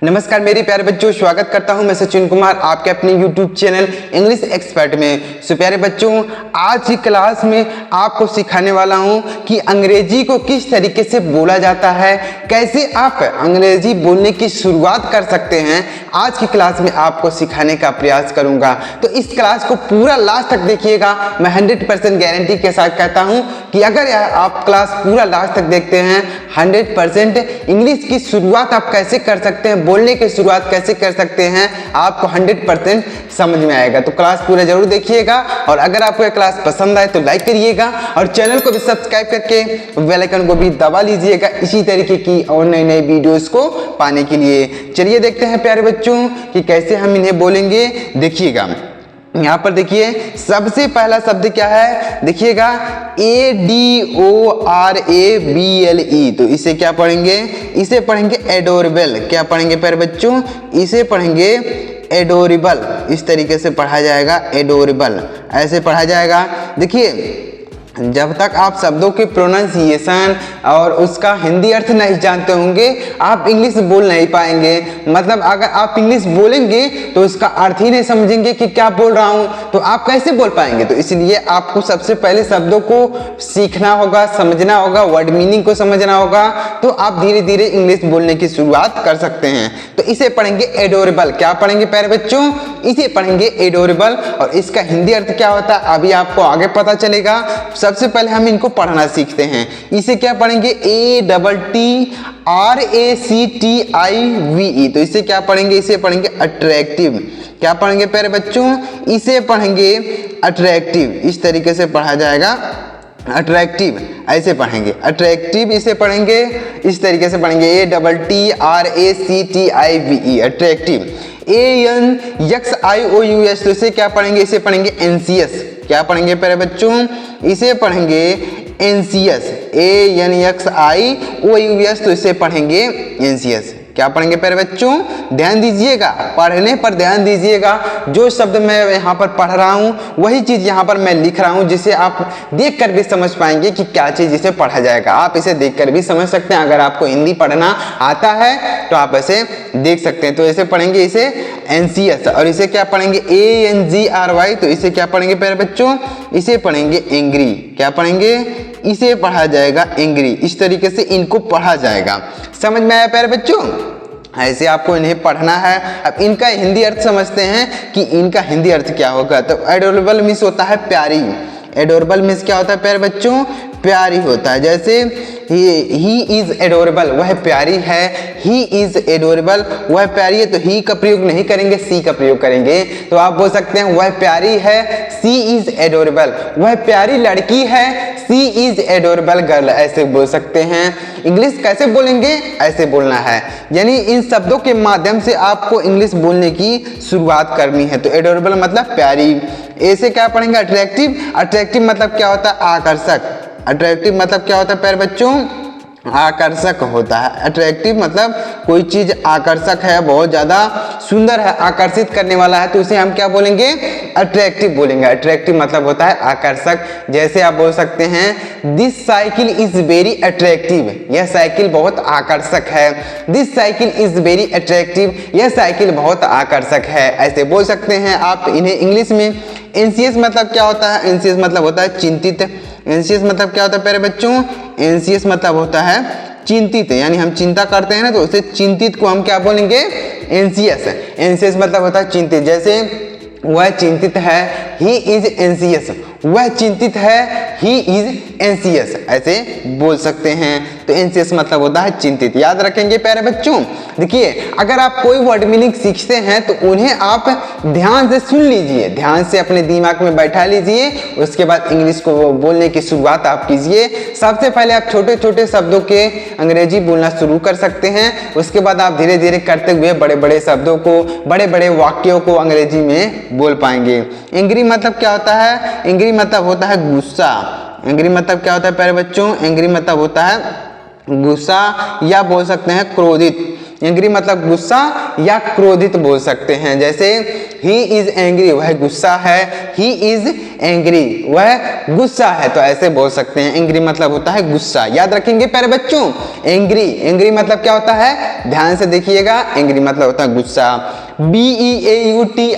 नमस्कार मेरे प्यारे बच्चों, स्वागत करता हूं मैं सचिन कुमार आपके अपने YouTube चैनल इंग्लिश एक्सपर्ट में। सो प्यारे बच्चों, आज की क्लास में आपको सिखाने वाला हूं कि अंग्रेजी को किस तरीके से बोला जाता है, कैसे आप अंग्रेजी बोलने की शुरुआत कर सकते हैं। आज की क्लास में आपको सिखाने का प्रयास करूंगा, तो इस क्लास को पूरा लास्ट तक देखिएगा। मैं 100% गारंटी के साथ कहता हूं कि अगर आप क्लास पूरा लास्ट तक देखते हैं 100% इंग्लिश की शुरुआत आप कैसे कर सकते हैं, बोलने की शुरुआत कैसे कर सकते हैं, आपको 100% समझ में आएगा। तो क्लास पूरा जरूर देखिएगा और अगर आपको ये क्लास पसंद आए तो लाइक करिएगा और चैनल को भी सब्सक्राइब करके बेल आइकन को भी दबा लीजिएगा इसी तरीके की और नई नई वीडियोस को पाने के लिए। चलिए देखते हैं प्यारे बच्चों कि कैसे हम इन्हें बोलेंगे। देखिएगा यहाँ पर देखिए, सबसे पहला शब्द क्या है, देखिएगा ADORABLE। तो इसे क्या पढ़ेंगे, इसे पढ़ेंगे एडोरेबल। क्या पढ़ेंगे प्यारे बच्चों, इसे पढ़ेंगे एडोरेबल। इस तरीके से पढ़ा जाएगा, एडोरेबल ऐसे पढ़ा जाएगा। देखिए, जब तक आप शब्दों के प्रोनाउंसिएशन और उसका हिंदी अर्थ नहीं जानते होंगे आप इंग्लिश बोल नहीं पाएंगे। मतलब अगर आप इंग्लिश बोलेंगे तो उसका अर्थ ही नहीं समझेंगे कि क्या बोल रहा हूं, तो आप कैसे बोल पाएंगे। तो इसलिए आपको सबसे पहले शब्दों को सीखना होगा, समझना होगा, वर्ड मीनिंग को समझना होगा, तो आप धीरे धीरे इंग्लिश बोलने की शुरुआत कर सकते हैं। तो इसे पढ़ेंगे एडोरेबल। क्या पढ़ेंगे प्यारे बच्चों, इसे पढ़ेंगे एडोरेबल। और इसका हिंदी अर्थ क्या होता है अभी आपको आगे पता चलेगा। सबसे पहले हम इनको पढ़ना सीखते हैं। इसे क्या पढ़ेंगे, ATTRACTIVE। तो इसे क्या पढ़ेंगे, इसे पढ़ेंगे अट्रैक्टिव। क्या पढ़ेंगे प्यारे बच्चों, इसे पढ़ेंगे अट्रैक्टिव। इस तरीके से पढ़ा जाएगा, अट्रैक्टिव ऐसे पढ़ेंगे, अट्रैक्टिव इसे पढ़ेंगे इस तरीके से पढ़ेंगे, ATTRACTIVE अट्रैक्टिव। ANXIOUS। तो इसे क्या पढ़ेंगे, इसे पढ़ेंगे एंसियस। क्या पढ़ेंगे प्यारे बच्चों, इसे पढ़ेंगे एंसियस, ANXIOUS। तो इसे पढ़ेंगे एंसियस। क्या पढ़ेंगे प्यारे बच्चों, ध्यान दीजिएगा, पढ़ने पर ध्यान दीजिएगा। जो शब्द मैं यहाँ पर पढ़ रहा हूँ वही चीज यहाँ पर मैं लिख रहा हूँ, जिसे आप देखकर भी समझ पाएंगे कि क्या चीज इसे पढ़ा जाएगा। आप इसे देखकर भी समझ सकते हैं। अगर आपको हिंदी पढ़ना आता है तो आप ऐसे देख सकते हैं। तो इसे पढ़ेंगे, इसे एंसियस। और इसे क्या पढ़ेंगे, ANGRY। तो इसे क्या पढ़ेंगे प्यारे बच्चों, इसे पढ़ेंगे एंग्री। क्या पढ़ेंगे, इसे पढ़ा जाएगा एंग्री। इस तरीके से इनको पढ़ा जाएगा। समझ में आया प्यारे बच्चों, ऐसे आपको इन्हें पढ़ना है। अब इनका हिंदी अर्थ समझते हैं कि इनका हिंदी अर्थ क्या होगा। तो एडोरेबल मीन्स होता है प्यारी। एडोरेबल मीन्स क्या होता है प्यारे बच्चों, प्यारी होता है। जैसे ही इज एडोरेबल, वह प्यारी है। ही इज एडोरेबल, वह प्यारी है। तो ही का प्रयोग नहीं करेंगे, सी का प्रयोग करेंगे। तो आप बोल सकते हैं वह प्यारी है, सी इज एडोरेबल। वह प्यारी लड़की है, सी इज एडोरेबल गर्ल। ऐसे बोल सकते हैं। इंग्लिश कैसे बोलेंगे, ऐसे बोलना है। यानी इन शब्दों के माध्यम से आपको इंग्लिश बोलने की शुरुआत करनी है। तो एडोरेबल मतलब प्यारी। ऐसे क्या पढ़ेंगे, अट्रैक्टिव। अट्रैक्टिव मतलब क्या होता है, आकर्षक। अट्रैक्टिव मतलब क्या होता है प्यारे बच्चों, आकर्षक होता है। अट्रैक्टिव मतलब कोई चीज आकर्षक है, बहुत ज्यादा सुंदर है, आकर्षित करने वाला है, तो उसे हम क्या बोलेंगे, अट्रैक्टिव बोलेंगे। अट्रैक्टिव मतलब होता है आकर्षक। जैसे आप बोल सकते हैं this cycle is very attractive, यह साइकिल बहुत आकर्षक है। This cycle is very attractive, यह साइकिल बहुत आकर्षक है। ऐसे बोल सकते हैं आप इन्हें इंग्लिश में। एंसियस मतलब क्या होता है, एंसियस मतलब होता है चिंतित। एंसियस मतलब क्या होता है प्यारे बच्चों, एंसियस मतलब होता है चिंतित। यानी हम चिंता करते हैं ना, तो उसे चिंतित को हम क्या बोलेंगे, एंसियस। एंसियस मतलब होता है चिंतित। जैसे वह चिंतित है, ही इज एंसियस। वह चिंतित है, ही इज एंसियस। ऐसे बोल सकते हैं। तो एंसियस मतलब होता है चिंतित। याद रखेंगे प्यारे बच्चों। देखिए, अगर आप कोई वर्ड मीनिंग सीखते हैं तो उन्हें आप ध्यान से सुन लीजिए, ध्यान से अपने दिमाग में बैठा लीजिए। उसके बाद इंग्लिश को बोलने की शुरुआत आप कीजिए। सबसे पहले आप छोटे छोटे शब्दों के अंग्रेजी बोलना शुरू कर सकते हैं। उसके बाद आप धीरे धीरे करते हुए बड़े बड़े शब्दों को, बड़े बड़े वाक्यों को अंग्रेजी में बोल पाएंगे। एंग्री मतलब क्या होता है, एंग्री मतलब होता है गुस्सा। एंग्री मतलब क्या होता है प्यारे बच्चों, एंग्री मतलब होता है गुस्सा या बोल सकते हैं क्रोधित। एंग्री मतलब गुस्सा या क्रोधित बोल सकते हैं। जैसे ही इज एंग्री, वह गुस्सा है, ही इज एंग्री, वह गुस्सा है। तो ऐसे बोल सकते हैं, एंग्री मतलब होता है गुस्सा। याद रखेंगे प्यारे बच्चों, एंग्री, एंग्री मतलब क्या होता है, ध्यान से देखिएगा, एंग्री मतलब होता है गुस्सा। BEAUTIFUL,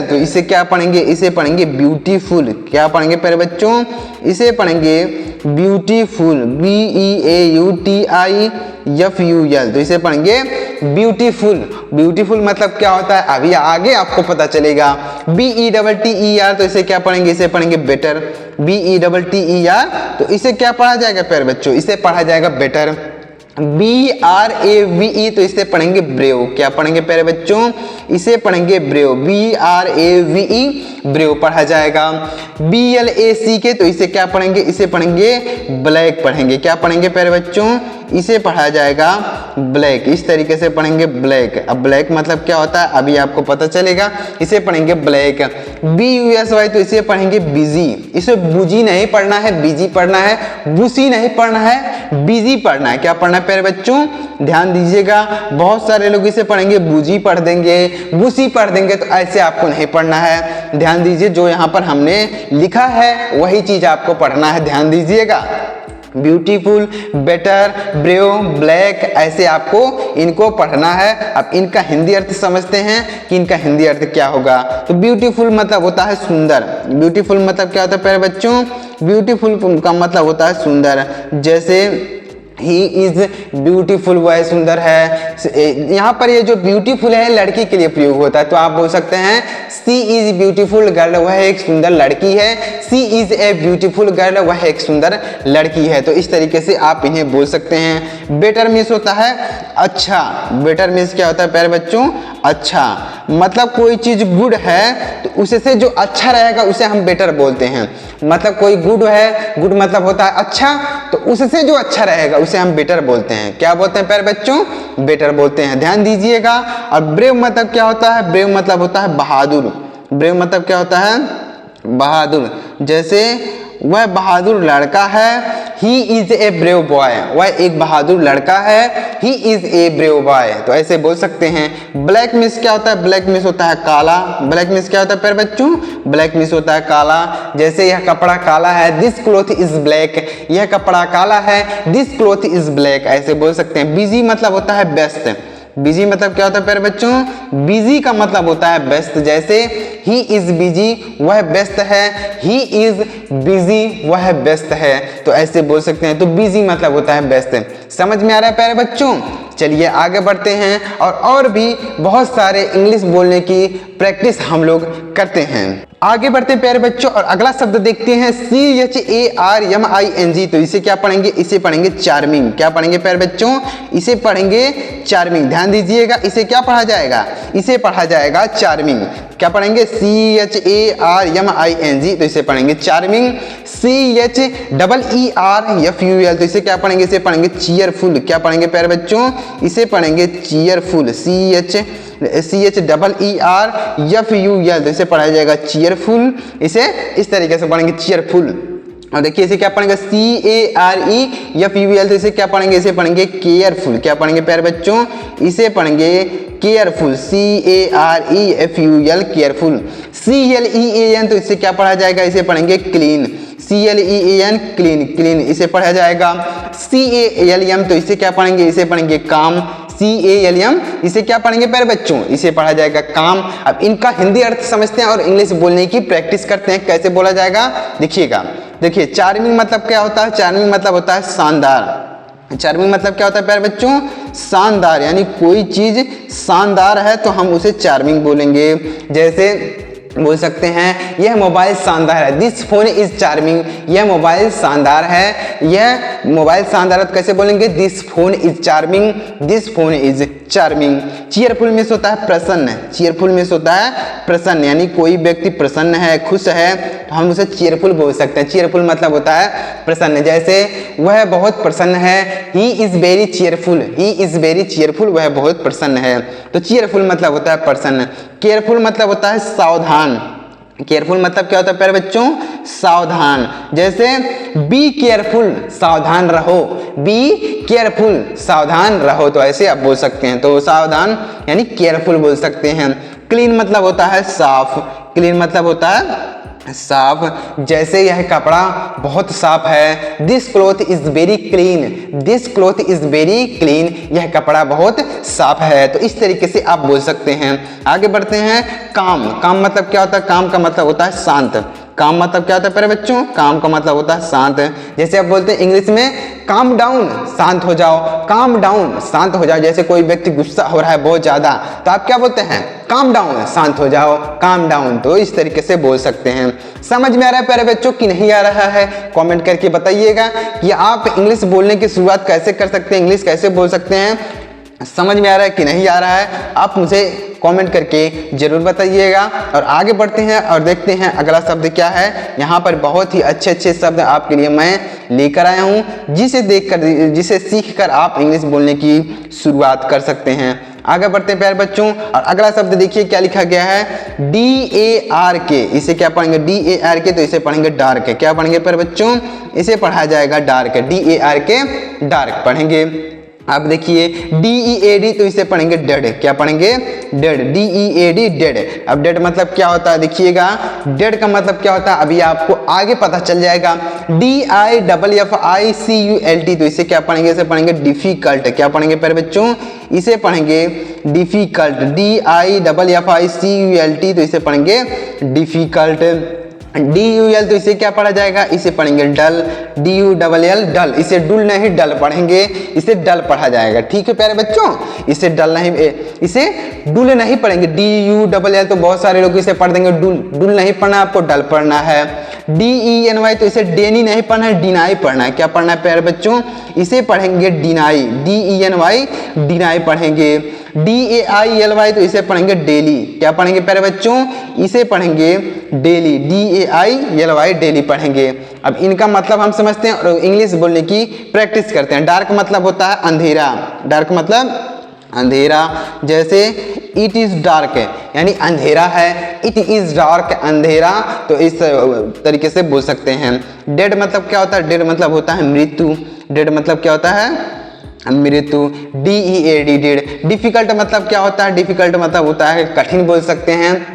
तो इसे क्या पढ़ेंगे, इसे पढ़ेंगे ब्यूटीफुल। क्या पढ़ेंगे प्यारे बच्चों, इसे पढ़ेंगे ब्यूटीफुल, BEAUTIFUL, तो इसे पढ़ेंगे ब्यूटीफुल। ब्यूटीफुल मतलब क्या होता है, अभी आगे आपको पता चलेगा। BETTER, तो इसे क्या पढ़ेंगे, इसे पढ़ेंगे बेटर, BETTER, तो इसे क्या पढ़ा जाएगा प्यारे बच्चों, इसे पढ़ा जाएगा बेटर। BRAVE, तो इसे पढ़ेंगे ब्रेव। क्या पढ़ेंगे प्यारे बच्चों, इसे पढ़ेंगे ब्रेव, BRAVE, ब्रेव पढ़ा जाएगा। BLACK, तो इसे क्या पढ़ेंगे, इसे पढ़ेंगे ब्लैक पढ़ेंगे। क्या पढ़ेंगे प्यारे बच्चों, इसे पढ़ा जाएगा ब्लैक, इस तरीके से पढ़ेंगे ब्लैक। अब ब्लैक मतलब क्या होता है अभी आपको पता चलेगा, इसे पढ़ेंगे ब्लैक। BUSY, तो इसे पढ़ेंगे बिजी, इसे बुजी नहीं पढ़ना है, बिजी पढ़ना है, बुसी नहीं पढ़ना है, बिजी पढ़ना है। क्या पढ़ना है प्यारे बच्चों, ध्यान दीजिएगा, बहुत सारे लोग इसे पढ़ेंगे बुजी पढ़ देंगे, बुसी पढ़ देंगे, तो ऐसे आपको नहीं पढ़ना है। ध्यान दीजिए, जो यहाँ पर हमने लिखा है वही चीज आपको पढ़ना है, ध्यान दीजिएगा। ब्यूटीफुल, बेटर, ब्रेव, ब्लैक, ऐसे आपको इनको पढ़ना है। अब इनका हिंदी अर्थ समझते हैं कि इनका हिंदी अर्थ क्या होगा। तो ब्यूटीफुल मतलब होता है सुंदर। ब्यूटीफुल मतलब क्या होता है प्यारे बच्चों, ब्यूटीफुल का मतलब होता है सुंदर। जैसे ही इज ब्यूटीफुल, वह सुंदर है। यहाँ पर ये जो ब्यूटीफुल है लड़की के लिए प्रयोग होता है, तो आप बोल सकते हैं सी इज ब्यूटीफुल गर्ल, वह एक सुंदर लड़की है। सी इज ए ब्यूटीफुल गर्ल, वह एक सुंदर लड़की है। तो इस तरीके से आप इन्हें बोल सकते हैं। बेटर मीन्स होता है अच्छा। बेटर मीन्स क्या होता है प्यारे बच्चों, अच्छा। मतलब कोई चीज गुड है तो उससे जो अच्छा रहेगा उसे हम बेटर बोलते हैं। मतलब कोई गुड है, गुड मतलब होता है अच्छा, तो उससे जो अच्छा रहेगा उसे हम बेटर बोलते हैं। क्या बोलते हैं प्यारे बच्चों, बेटर बोलते हैं, ध्यान दीजिएगा। और ब्रेव मतलब क्या होता है, ब्रेव मतलब होता है बहादुर। ब्रेव मतलब क्या होता है, बहादुर। जैसे वह बहादुर लड़का है, he is a brave boy, वह एक बहादुर लड़का है, he is a brave boy, तो ऐसे बोल सकते हैं। ब्लैक मिस क्या होता है, ब्लैक मिस होता है काला। ब्लैक मिस क्या होता है प्यारे बच्चों, ब्लैक मिस होता है काला। जैसे यह कपड़ा काला है, दिस क्लॉथ इज ब्लैक, यह कपड़ा काला है, दिस क्लॉथ इज ब्लैक, ऐसे बोल सकते हैं। बिजी मतलब होता है व्यस्त। बिजी मतलब क्या होता है प्यारे बच्चों, बिजी का मतलब होता है व्यस्त। जैसे ही इज बिजी, वह व्यस्त है, ही इज बिजी, वह व्यस्त है, तो ऐसे बोल सकते हैं। तो बिजी मतलब होता है व्यस्त। समझ में आ रहा है प्यारे बच्चों, चलिए आगे बढ़ते हैं और भी बहुत सारे इंग्लिश बोलने की प्रैक्टिस हम लोग करते हैं। आगे बढ़ते हैं प्यारे बच्चों और अगला शब्द देखते हैं CHARMING, तो इसे क्या पढ़ेंगे, इसे पढ़ेंगे चार्मिंग। क्या पढ़ेंगे प्यारे बच्चों, इसे पढ़ेंगे चार्मिंग। ध्यान दीजिएगा, इसे क्या पढ़ा जाएगा, इसे पढ़ा जाएगा चार्मिंग। क्या पढ़ेंगे, CHARMING, तो इसे पढ़ेंगे चार्मिंग। CHEERFUL, तो इसे क्या पढ़ेंगे, इसे पढ़ेंगे चीयरफुल। क्या पढ़ेंगे प्यारे बच्चों, इसे पढ़ेंगे चीयरफुल, CHEERFUL, तो इसे पढ़ा जाएगा चीयरफुल। इसे इस तरीके से पढ़ेंगे चीयरफुल। और देखिए इसे क्या पढ़ेंगे, CAREFUL, तो इसे क्या पढ़ेंगे, इसे पढ़ेंगे केयरफुल। क्या पढ़ेंगे प्यारे बच्चों, इसे पढ़ेंगे केयरफुल, CAREFUL, केयरफुल। CLEAN, तो इसे क्या पढ़ा जाएगा, इसे पढ़ेंगे क्लीन, CLEAN, क्लीन, क्लीन, इसे पढ़ा जाएगा। CALM, तो इसे क्या पढ़ेंगे, इसे पढ़ेंगे काम, CALM, इसे क्या पढ़ेंगे प्यारे बच्चों, इसे पढ़ा जाएगा काम। अब इनका हिंदी अर्थ समझते हैं और इंग्लिश बोलने की प्रैक्टिस करते हैं, कैसे बोला जाएगा देखिएगा। देखिए चार्मिंग मतलब क्या होता है, चार्मिंग मतलब होता है शानदार। चार्मिंग मतलब क्या होता है प्यारे बच्चों, शानदार, यानी कोई चीज शानदार है तो हम उसे चार्मिंग बोलेंगे। जैसे बोल सकते हैं यह मोबाइल शानदार है, दिस फोन इज चार्मिंग, यह मोबाइल शानदार है, यह मोबाइल शानदार है, तो कैसे बोलेंगे, this phone is charming, this phone is charming. Cheerful means होता है प्रसन्न, चीयरफुल मीन्स होता है प्रसन्न, यानी कोई व्यक्ति प्रसन्न है, खुश है, तो हम उसे चीयरफुल बोल सकते हैं। चीयरफुल मतलब होता है प्रसन्न। जैसे वह बहुत प्रसन्न है, he is very cheerful, he is very cheerful, वह बहुत प्रसन्न है। तो चीयरफुल मतलब होता है प्रसन्न। केयरफुल मतलब होता है सावधान। केयरफुल मतलब क्या होता है प्यारे बच्चों, सावधान। जैसे बी केयरफुल, सावधान रहो, बी केयरफुल, सावधान रहो, तो ऐसे आप बोल सकते हैं। तो सावधान यानी केयरफुल बोल सकते हैं। क्लीन मतलब होता है साफ, क्लीन मतलब होता है साफ। जैसे यह कपड़ा बहुत साफ है, this cloth is very clean, this cloth is very clean, यह कपड़ा बहुत साफ है। तो इस तरीके से आप बोल सकते हैं। आगे बढ़ते हैं। काम, काम मतलब क्या होता है? काम का मतलब होता है शांत। काम मतलब क्या होता है प्यारे बच्चों? काम का मतलब होता है शांत। जैसे आप बोलते हैं इंग्लिश में काम डाउन, शांत हो जाओ, काम डाउन, शांत हो जाओ। जैसे कोई व्यक्ति गुस्सा हो रहा है बहुत ज्यादा, तो आप क्या बोलते हैं? काम डाउन, शांत हो जाओ, काम डाउन। तो इस तरीके से बोल सकते हैं। समझ में आ रहा है प्यारे बच्चों कि नहीं आ रहा है? कमेंट करके बताइएगा कि आप इंग्लिश बोलने की शुरुआत कैसे कर सकते हैं, इंग्लिश कैसे बोल सकते हैं। समझ में आ रहा है कि नहीं आ रहा है? आप मुझे कमेंट करके जरूर बताइएगा। और आगे बढ़ते हैं और देखते हैं अगला शब्द क्या है। यहाँ पर बहुत ही अच्छे अच्छे शब्द आपके लिए मैं लेकर आया हूँ, जिसे देखकर, जिसे सीखकर आप इंग्लिश बोलने की शुरुआत कर सकते हैं। आगे बढ़ते हैं प्यारे बच्चों। और अगला शब्द देखिए क्या लिखा गया है, DARK। इसे क्या पढ़ेंगे? DARK। तो इसे पढ़ेंगे डार्क। क्या पढ़ेंगे प्यारे बच्चों? इसे पढ़ा जाएगा डार्क, DARK, डार्क पढ़ेंगे। अब देखिए DEAD, तो इसे पढ़ेंगे डेड। क्या पढ़ेंगे? Dead, DEAD, dead. अब डेड मतलब क्या होता है देखिएगा। डेड का मतलब क्या होता है अभी आपको आगे पता चल जाएगा। DIFFICULT, तो इसे क्या पढ़ेंगे? इसे पढ़ेंगे डिफिकल्ट। क्या पढ़ेंगे प्यारे बच्चों? इसे पढ़ेंगे डिफिकल्ट, DIFFICULT, तो इसे पढ़ेंगे डिफिकल्ट। DUL, तो इसे क्या पढ़ा जाएगा? इसे पढ़ेंगे डल, DULL, डल। इसे डुल नहीं डल पढ़ेंगे, इसे डल पढ़ा जाएगा। ठीक है प्यारे बच्चों, इसे डल नहीं, इसे डुल नहीं पढ़ेंगे। DULL, तो बहुत सारे लोग इसे पढ़ देंगे डुल, डुल नहीं पढ़ना, आपको डल पढ़ना है। DENY, तो इसे डेनी नहीं पढ़ना है, डिनाई पढ़ना है। क्या पढ़ना है प्यारे बच्चों? इसे पढ़ेंगे डिनाई, DENY, डिनाई पढ़ेंगे। DAILY, तो इसे पढ़ेंगे डेली। क्या पढ़ेंगे प्यारे बच्चों? इसे पढ़ेंगे डेली, DAILY, डेली पढ़ेंगे। अब इनका मतलब हम समझते हैं और इंग्लिश बोलने की प्रैक्टिस करते हैं। डार्क मतलब होता है अंधेरा, डार्क मतलब अंधेरा। जैसे इट इज डार्क, यानी अंधेरा है, इट इज डार्क, अंधेरा। तो इस तरीके से बोल सकते हैं। डेड मतलब क्या होता है? डेड मतलब होता है मृत्यु, डेड मतलब क्या होता है? मृत्यु, DEAD, डेड। डिफिकल्ट मतलब क्या होता है? डिफिकल्ट मतलब होता है कठिन बोल सकते हैं।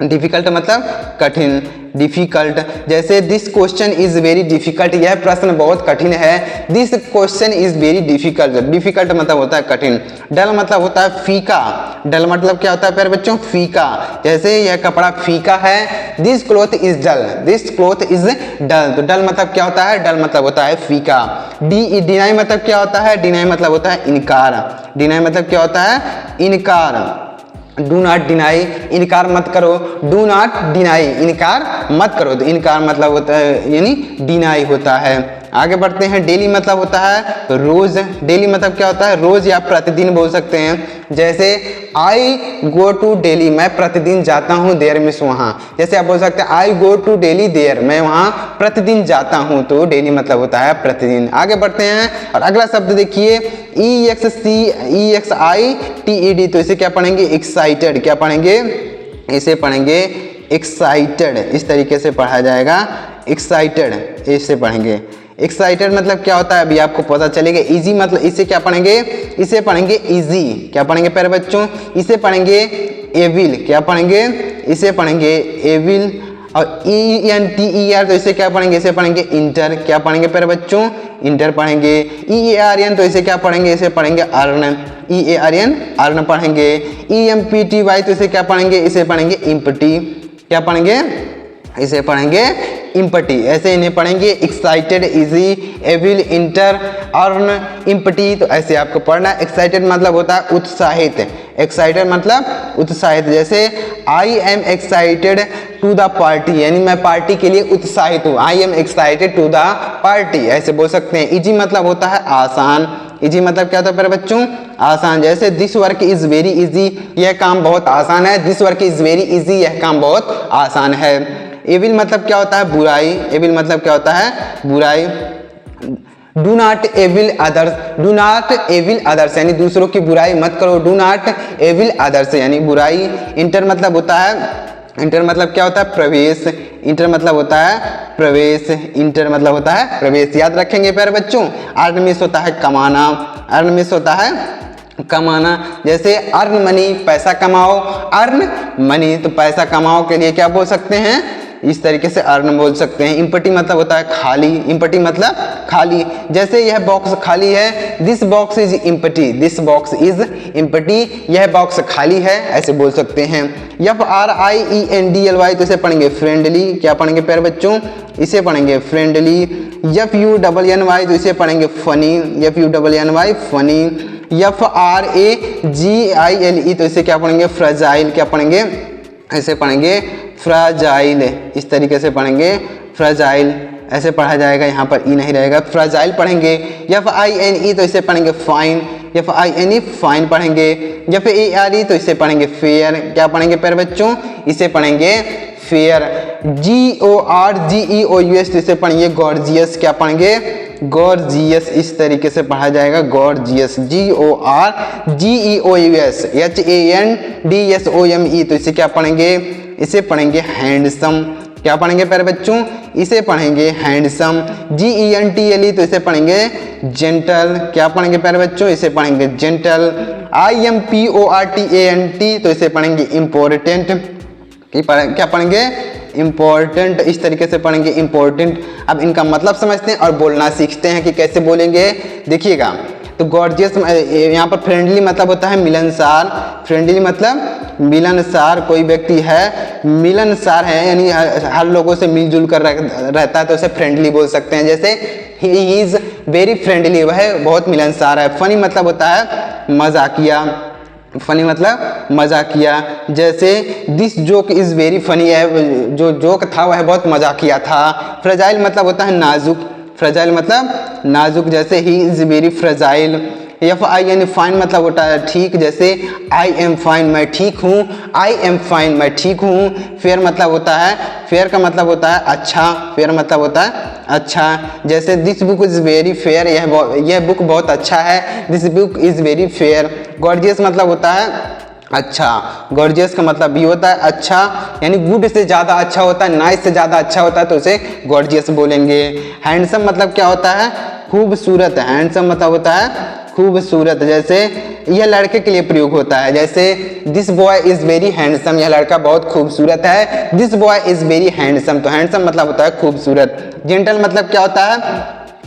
डिफिकल्ट मतलब कठिन, डिफिकल्ट। जैसे this question is very difficult, यह प्रश्न बहुत कठिन है। This question is very difficult, difficult मतलब होता है कठिन। डल मतलब होता है फीका, डल मतलब क्या होता है प्यारे बच्चों? फीका। जैसे यह कपड़ा फीका है, this cloth is dull, this cloth is dull. तो डल मतलब क्या होता है? डल मतलब होता है फीका। डिनाई मतलब क्या होता है? डिनाई मतलब होता है इनकार, डिनाई मतलब क्या होता है? इनकार। डू नॉट डिनाई, इनकार मत करो, डू नॉट डिनाई, इनकार मत करो। तो इनकार मतलब होता है यानी डिनाई होता है। आगे बढ़ते हैं। डेली मतलब होता है रोज, डेली मतलब क्या होता है? रोज या प्रतिदिन बोल सकते हैं। जैसे आई गो टू डेली, मैं प्रतिदिन जाता हूँ, देयर मीन्स वहाँ। जैसे आप बोल सकते हैं आई गो टू डेली देयर, मैं वहाँ प्रतिदिन जाता हूँ। तो डेली मतलब होता है प्रतिदिन। आगे बढ़ते हैं और अगला शब्द देखिए EXCEXITED, तो इसे क्या पढ़ेंगे? एक्साइटेड। क्या पढ़ेंगे? इसे पढ़ेंगे एक्साइटेड, इस तरीके से पढ़ा जाएगा, एक्साइटेड, इसे पढ़ेंगे। एक्साइटेड मतलब क्या होता है अभी आपको पता चलेगा। इजी मतलब इसे क्या पढ़ेंगे? इसे पढ़ेंगे इजी। क्या पढ़ेंगे प्यारे बच्चों? इसे पढ़ेंगे एविल। क्या पढ़ेंगे? इसे पढ़ेंगे एविल। और ENTER, तो इसे क्या पढ़ेंगे? इसे पढ़ेंगे इंटर। क्या पढ़ेंगे प्यारे बच्चों? इंटर पढ़ेंगे। EARN, तो इसे क्या पढ़ेंगे? इसे पढ़ेंगे अर्न, EARN, अर्न पढ़ेंगे। EMPTY, तो इसे क्या पढ़ेंगे? इसे पढ़ेंगे इम्पटी। क्या पढ़ेंगे? इसे पढ़ेंगे इम्पटी। ऐसे इन्हें पढ़ेंगे excited, easy, evil, enter, earn, empty. तो ऐसे आपको पढ़ना है। एक्साइटेड मतलब होता है उत्साहित, एक्साइटेड मतलब उत्साहित। जैसे I am excited to the party, यानी मैं पार्टी के लिए उत्साहित हूँ, I am excited to the party, ऐसे बोल सकते हैं। इजी मतलब होता है आसान, इजी मतलब क्या होता है मेरे बच्चों? आसान। जैसे this work is very easy, यह काम बहुत आसान है, this work is very easy, यह काम बहुत आसान है। एविल मतलब क्या होता है? बुराई, एविल मतलब क्या होता है? बुराई। Do not evil others, do not evil others, यानी दूसरों की बुराई मत करो, डू नॉट एविल अदर्स यानी बुराई। इंटर मतलब होता है, इंटर मतलब क्या होता है? प्रवेश, इंटर मतलब होता है प्रवेश, इंटर मतलब होता है प्रवेश। याद रखेंगे प्यारे बच्चों। अर्न मीन्स होता है कमाना, अर्न मीन्स होता है कमाना, जैसे अर्न मनी पैसा कमाओ, अर्न मनी तो पैसा कमाओ के लिए क्या बोल सकते हैं, इस तरीके से अर्न बोल सकते हैं। इम्पटी मतलब होता है खाली, इम्पटी मतलब खाली, जैसे यह बॉक्स खाली है, this box is empty, this box is empty, यह बॉक्स खाली है, ऐसे बोल सकते हैं। FRIENDLY तो इसे पढ़ेंगे फ्रेंडली, क्या पढ़ेंगे प्यारे बच्चों, इसे पढ़ेंगे फ्रेंडली। FUNNY तो इसे पढ़ेंगे फनी, FUNNY फनी। FRAGILE तो इसे क्या पढ़ेंगे फ्रेजाइल, क्या पढ़ेंगे, ऐसे पढ़ेंगे फ्राजाइल, इस तरीके से पढ़ेंगे फ्राजाइल, ऐसे पढ़ा जाएगा, यहाँ पर ई नहीं रहेगा, फ्राजाइल पढ़ेंगे। FINE तो इसे पढ़ेंगे फाइन, FINE फाइन पढ़ेंगे। FARE तो इसे पढ़ेंगे फेयर, क्या पढ़ेंगे प्यारे बच्चों, इसे पढ़ेंगे फेयर। GORGEOUS तो इसे पढ़ेंगे गॉर्जियस, क्या पढ़ेंगे गॉर्जियस, इस तरीके से पढ़ा जाएगा गॉर्जियस, GORGEOUS। HANDSOME तो इसे क्या पढ़ेंगे, इसे पढ़ेंगे हैंडसम, क्या पढ़ेंगे प्यारे बच्चों, इसे पढ़ेंगे हैंडसम। GENTLE तो इसे पढ़ेंगे जेंटल, क्या पढ़ेंगे प्यारे बच्चों, इसे पढ़ेंगे जेंटल। IMPORTANT तो इसे पढ़ेंगे इम्पोर्टेंट, क्या पढ़ेंगे इम्पोर्टेंट, इस तरीके से पढ़ेंगे इम्पोर्टेंट। अब इनका मतलब समझते हैं और बोलना सीखते हैं कि कैसे बोलेंगे, देखिएगा। तो गॉर्जियस यहाँ पर फ्रेंडली मतलब होता है मिलनसार, फ्रेंडली मतलब मिलनसार, कोई व्यक्ति है मिलनसार है, यानी हर लोगों से मिलजुल कर रहता है, तो उसे फ्रेंडली बोल सकते हैं। जैसे ही इज़ वेरी फ्रेंडली, वह बहुत मिलनसार है। फनी मतलब होता है मजाकिया, फनी मतलब मजाकिया, जैसे this joke is very funny है, जो जोक था वह बहुत मजाकिया था। फ्रेजाइल मतलब होता है नाजुक, फ्रेजाइल मतलब नाजुक, जैसे he is very fragile. FIN fine मतलब होता है ठीक, जैसे आई एम फाइन मैं ठीक हूँ, आई एम फाइन मैं ठीक हूँ। फेयर मतलब होता है, फेयर का मतलब होता है अच्छा, फेयर मतलब होता है अच्छा, जैसे this book is very fair, यह बुक बहुत अच्छा है, this book is very fair. Gorgeous मतलब होता है अच्छा, गॉर्जियस का मतलब भी होता है अच्छा, यानी गुड से ज़्यादा अच्छा होता है, नाइस से ज़्यादा अच्छा होता है, तो उसे गॉर्जियस बोलेंगे। हैंडसम मतलब क्या होता है खूबसूरत, हैंडसम मतलब होता है खूबसूरत, जैसे यह लड़के के लिए प्रयोग होता है, जैसे this boy is very handsome, यह लड़का बहुत खूबसूरत है, this boy is very handsome, तो हैंडसम मतलब होता है खूबसूरत। जेंटल मतलब क्या होता है,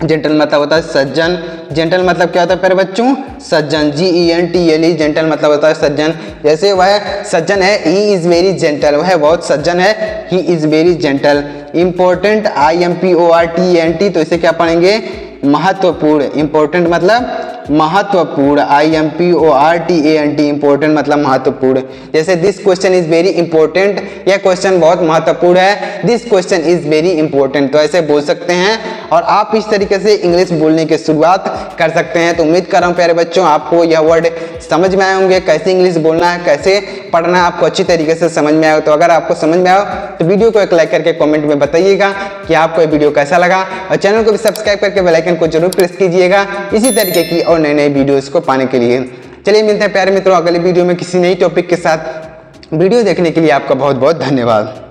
जेंटल मतलब होता है सज्जन, जेंटल मतलब क्या होता है प्यारे बच्चों सज्जन, GENTLE जेंटल मतलब होता है सज्जन, जैसे वह सज्जन है, ही इज़ वेरी जेंटल, वह बहुत सज्जन है, he is very gentle. Important IMPORTANT तो इसे क्या पढ़ेंगे महत्वपूर्ण, इम्पोर्टेंट मतलब महत्वपूर्ण, IMPORTANT इम्पोर्टेंट मतलब महत्वपूर्ण। जैसे this question is very important, यह क्वेश्चन बहुत महत्वपूर्ण है, this question is very important, तो ऐसे बोल सकते हैं। और आप इस तरीके से इंग्लिश बोलने की शुरुआत कर सकते हैं। तो उम्मीद कर रहा हूँ प्यारे बच्चों आपको यह वर्ड समझ में आए होंगे, कैसे इंग्लिश बोलना है, कैसे पढ़ना है, आपको अच्छी तरीके से समझ में आए। तो अगर आपको समझ में आए तो वीडियो को एक लाइक करके कमेंट में बताइएगा कि आपको ये वीडियो कैसा लगा, और चैनल को भी सब्सक्राइब करके बेल आइकन को जरूर प्रेस कीजिएगा इसी तरीके की और नए नए वीडियोस को पाने के लिए। चलिए मिलते हैं प्यारे मित्रों अगले वीडियो में किसी नई टॉपिक के साथ। वीडियो देखने के लिए आपका बहुत बहुत धन्यवाद।